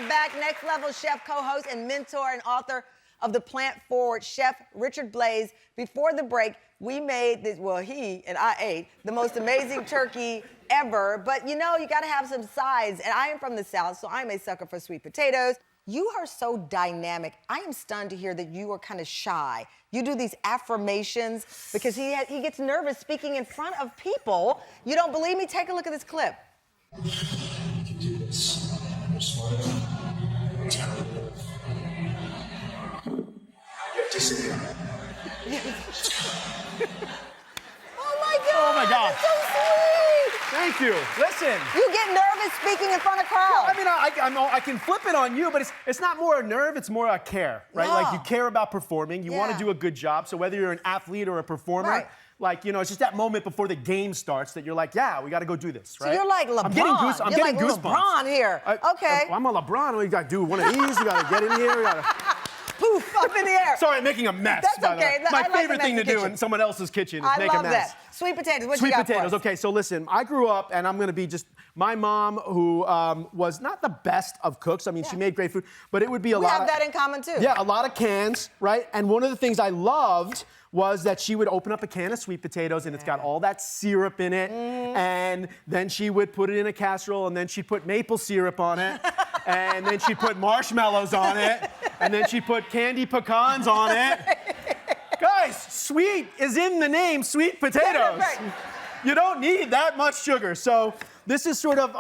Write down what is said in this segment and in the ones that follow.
are back. Next Level Chef co-host and mentor and author of The Plant Forward, Chef Richard Blais. Before the break, we made this, well, he and I ate the most amazing turkey ever. But you know, you gotta have some sides. And I am from the South, so I'm a sucker for sweet potatoes. You are so dynamic. I am stunned to hear that you are kind of shy. You do these affirmations because he gets nervous speaking in front of people. You don't believe me? Take a look at this clip. You can do this. You're smart enough. Talented. You have discipline. Oh my God! Oh my God! That's so sweet. Thank you. Listen. You get nervous speaking in front of crowds. I mean, I can flip it on you, but it's not more a nerve, it's more a care, right? Yeah. Like you care about performing, you want to do a good job. So whether you're an athlete or a performer, right. like, you know, it's just that moment before the game starts that you're like, yeah, we got to go do this, right? So you're like LeBron. I'm getting like goosebumps. LeBron here. Okay. I'm a LeBron. We got to do one of these. We got to get in here. We got to... Poof, up in the air. Sorry, I'm making a mess. That's by the okay. way. My like favorite thing to do in someone else's kitchen is make a mess. I love that. Sweet potatoes, what Sweet you got potatoes, for us? okay, so listen, I grew up, and I'm gonna be just, my mom, who was not the best of cooks, I mean, she made great food, but it would be a lot of... We have that in common, too. Yeah, a lot of cans, right? And one of the things I loved was that she would open up a can of sweet potatoes, and it's got all that syrup in it, and then she would put it in a casserole, and then she'd put maple syrup on it, and then she'd put marshmallows on it, and then she'd put candy pecans on it. Guys, sweet is in the name, sweet potatoes. You don't need that much sugar. So this is sort of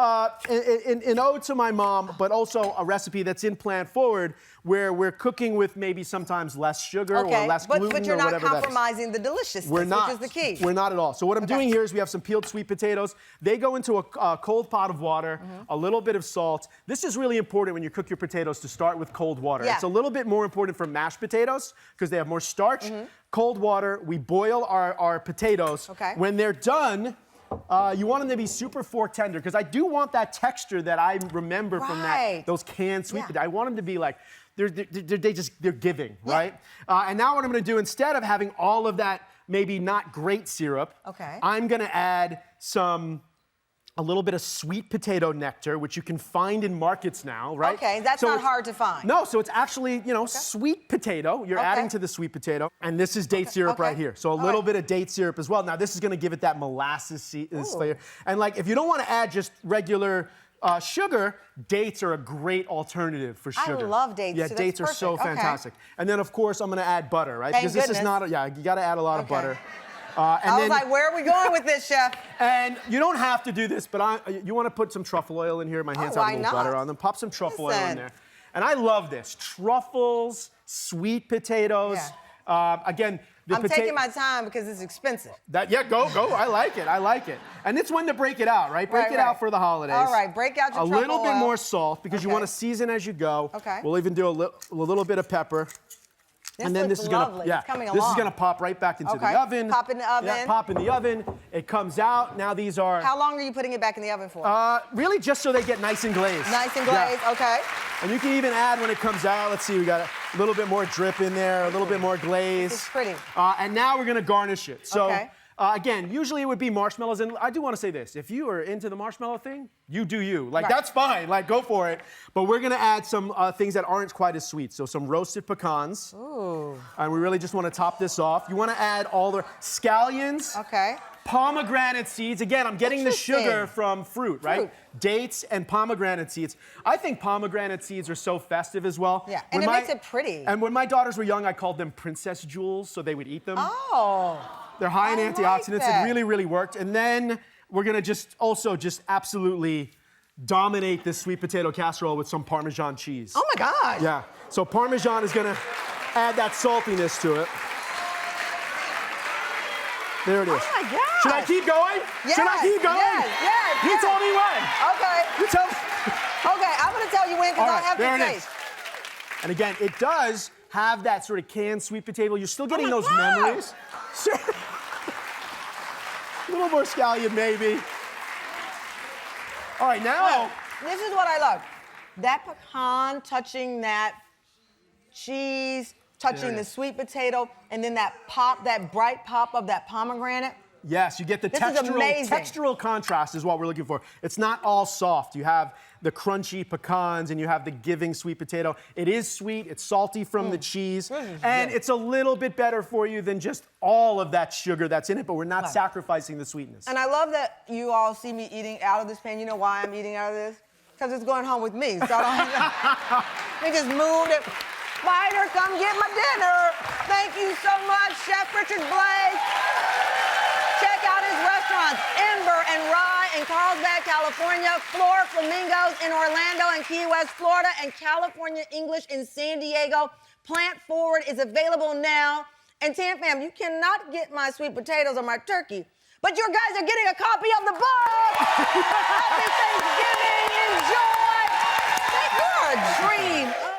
an ode to my mom, but also a recipe that's in Plant Forward, where we're cooking with maybe sometimes less sugar or less gluten but you're or not whatever that is. compromising the deliciousness, We're not. which is the key. We're not at all. So what I'm doing here is we have some peeled sweet potatoes. They go into a cold pot of water, a little bit of salt. This is really important when you cook your potatoes to start with cold water. Yeah. It's a little bit more important for mashed potatoes because they have more starch. Cold water, we boil our potatoes. Okay. When they're done, you want them to be super fork tender because I do want that texture that I remember from those canned sweet potatoes. I want them to be like, they're giving, right? And now what I'm gonna do, instead of having all of that maybe not great syrup, I'm gonna add a little bit of sweet potato nectar, which you can find in markets now, right? Okay, that's not hard to find. No, so it's actually, you know, sweet potato. You're adding to the sweet potato. And this is date syrup right here. So a little bit of date syrup as well. Now, this is gonna give it that molasses flavor. And like, if you don't wanna add just regular sugar, dates are a great alternative for sugar. I love dates. Yeah, so dates are so fantastic. And then, of course, I'm gonna add butter, right? Thank because this is goodness. not, you gotta add a lot of butter. I was like, where are we going with this, Chef? And you don't have to do this, but you want to put some truffle oil in here. My hands have a little butter on them. Pop some truffle oil in there. And I love this. Truffles, sweet potatoes. Again, I'm taking my time because it's expensive. Go. I like it. I like it. And it's when to break it out, right? Break it out for the holidays. All right, break out your truffle oil. A little bit more salt because you want to season as you go. Okay. We'll even do a little bit of pepper. And then this is gonna, this is gonna pop right back into the oven. Pop in the oven. Yeah, pop in the oven. It comes out. Now these are. How long are you putting it back in the oven for? Really just so they get nice and glazed. Nice and glazed, okay. And you can even add when it comes out. Let's see, we got a little bit more drip in there, a little bit more glaze. It's pretty. And now we're gonna garnish it. So again, usually it would be marshmallows. And I do want to say this: if you are into the marshmallow thing, you do you. Like that's fine. Like go for it. But we're gonna add some things that aren't quite as sweet. So some roasted pecans. Ooh. And we really just want to top this off. You want to add all the scallions. Okay. Pomegranate seeds. Again, I'm getting the sugar from fruit, right? Dates and pomegranate seeds. I think pomegranate seeds are so festive as well. Yeah, and it makes it pretty. And when my daughters were young, I called them princess jewels, so they would eat them. Oh. They're high in antioxidants. Like it really, really worked. And then we're gonna just absolutely dominate this sweet potato casserole with some Parmesan cheese. Oh my God. Yeah, so Parmesan is gonna add that saltiness to it. There it is. Oh my God. Should I keep going? Yes, Should I keep going? Yes. You tell me when. Okay. You tell me. Okay, I'm gonna tell you when because I have to taste. And again, it does have that sort of canned sweet potato. You're still getting those memories. A little more scallion, maybe. All right, now. This is what I love. That pecan touching that cheese, touching the sweet potato, and then that pop, that bright pop of that pomegranate. Yes, you get the This is amazing. textural contrast is what we're looking for. It's not all soft. You have the crunchy pecans and you have the giving sweet potato. It is sweet, it's salty from the cheese, and it's a little bit better for you than just all of that sugar that's in it, but we're not sacrificing the sweetness. And I love that you all see me eating out of this pan. You know why I'm eating out of this? Because it's going home with me. So I don't have to, they just moved it. Spider, come get my dinner. Thank you so much, Chef Richard Blais. Check out his restaurants, Ember and Rye in Carlsbad, California, Floor Flamingos in Orlando and Key West, Florida, and California English in San Diego. Plant Forward is available now. And Tam Fam, you cannot get my sweet potatoes or my turkey, but you guys are getting a copy of the book. Happy Thanksgiving, enjoy. You're a dream.